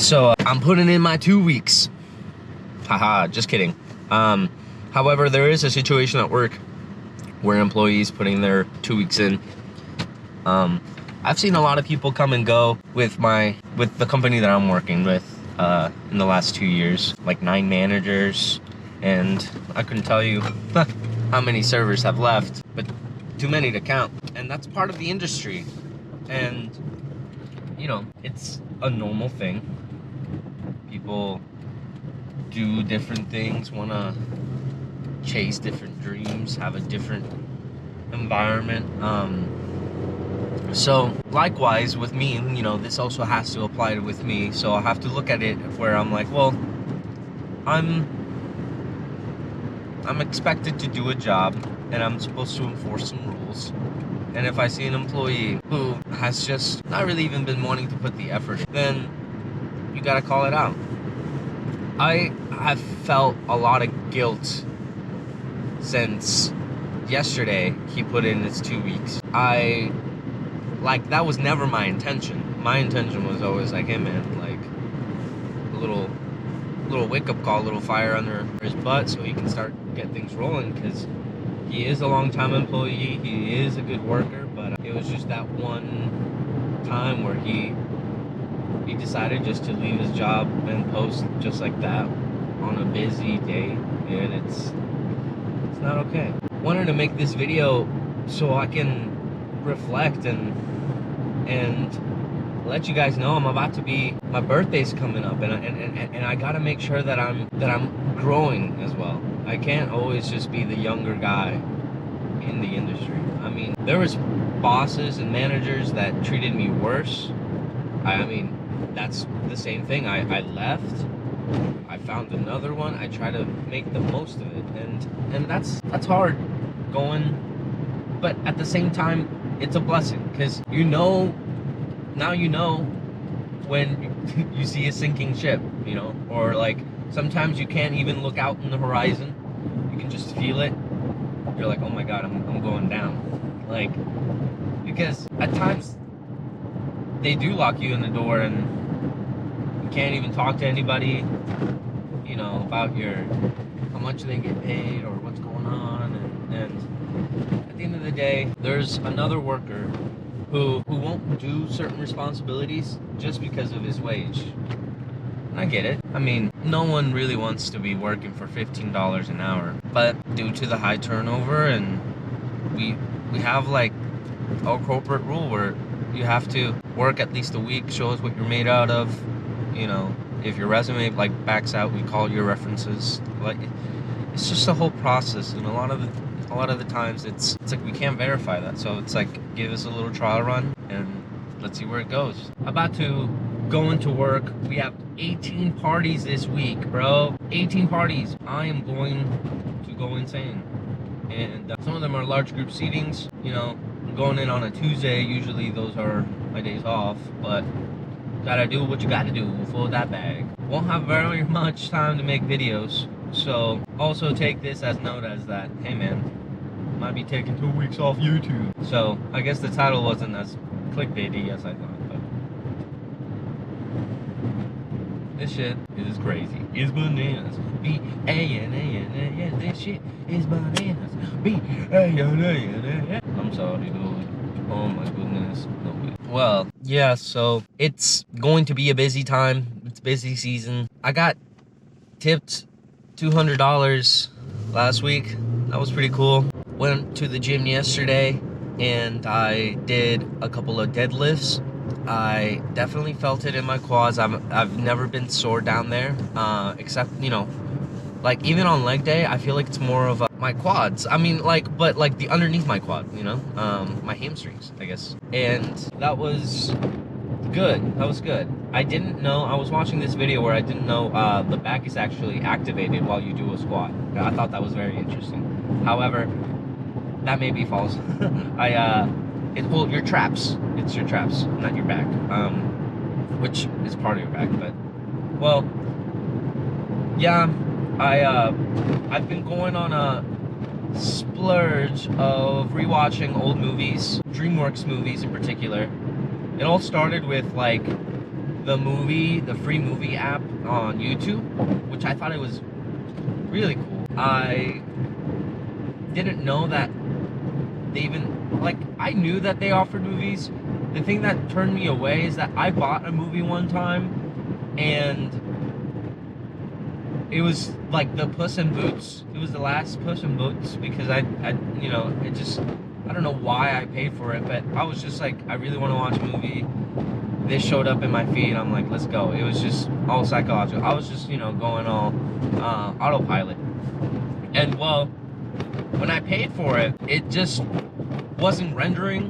So I'm putting in my 2 weeks. Haha, just kidding. However, there is a situation at work where employees putting their 2 weeks in. I've seen a lot of people come and go with the company that I'm working with in the last 2 years, like 9 managers, and I couldn't tell you how many servers have left, but too many to count. And that's part of the industry, and you know, it's a normal thing. People do different things, want to chase different dreams, have a different environment. So likewise with me, you know, this also has to apply with me. So I have to look at it where I'm like, well, I'm expected to do a job, and I'm supposed to enforce some rules. And if I see an employee who has just not really even been wanting to put the effort, then you gotta call it out. I have felt a lot of guilt since yesterday he put in his 2 weeks. That was never my intention. My intention was always like, hey man, like a little wake-up call, a little fire under his butt so he can start get things rolling, because he is a long-time employee, he is a good worker, but it was just that one time where he decided just to leave his job and post just like that on a busy day, and it's not okay. Wanted to make this video so I can reflect and let you guys know my birthday's coming up, and I gotta make sure that I'm growing as well. I can't always just be the younger guy in the industry. I mean, there was bosses and managers that treated me worse. I mean, that's the same thing. I left, I found another one, I try to make the most of it, and that's hard going, but at the same time, it's a blessing, because now you know when you see a sinking ship, you know, or like sometimes you can't even look out in the horizon, you can just feel it. You're like, oh my god, I'm going down. Like, because at times they do lock you in the door and you can't even talk to anybody, you know, about how much they get paid or what's going on, and at the end of the day, there's another worker who won't do certain responsibilities just because of his wage. And I get it. I mean, no one really wants to be working for $15 an hour, but due to the high turnover, and we have like a corporate rule where you have to work at least a week, show us what you're made out of. You know, if your resume like backs out, we call your references. Like, it's just a whole process, and a lot of the times it's like we can't verify that. So it's like, give us a little trial run and let's see where it goes. About to go into work. We have 18 parties this week, bro. 18 parties. I am going to go insane. And some of them are large group seatings. You know, I'm going in on a Tuesday. Usually those are my days off, but gotta do what you gotta do. Fill that bag. Won't have very much time to make videos, so also take this as note as that, hey man, might be taking 2 weeks off YouTube. So I guess the title wasn't as clickbaity as I thought, but this shit is crazy. It's bananas. B-A-N-A-N-A-S. This shit is bananas. B-A-N-A-N-A-S. I'm sorry, dude. Oh my goodness. No way. Well, yeah, so it's going to be a busy time. It's busy season. I got tipped $200 last week. That was pretty cool. Went to the gym yesterday and I did a couple of deadlifts. I definitely felt it in my quads. I've never been sore down there, except, you know, like even on leg day, I feel like it's more of my quads. I mean, but the underneath my quad, you know, my hamstrings, I guess. And that was good. That was good. I didn't know, I was watching this video where I didn't know the back is actually activated while you do a squat. I thought that was very interesting. However, that may be false. Well, your traps. It's your traps, not your back. Which is part of your back, but, well, yeah, I've been going on a splurge of rewatching old movies, DreamWorks movies in particular. It all started with like the free movie app on YouTube, which I thought it was really cool. I didn't know that they even, like, I knew that they offered movies. The thing that turned me away is that I bought a movie one time, and it was like the Puss in Boots. It was the last Puss in Boots, because I you know, it just, I don't know why I paid for it, but I was just like, I really want to watch a movie. This showed up in my feed, and I'm like, let's go. It was just all psychological. I was just, you know, going all autopilot. And well, when I paid for it, it just wasn't rendering,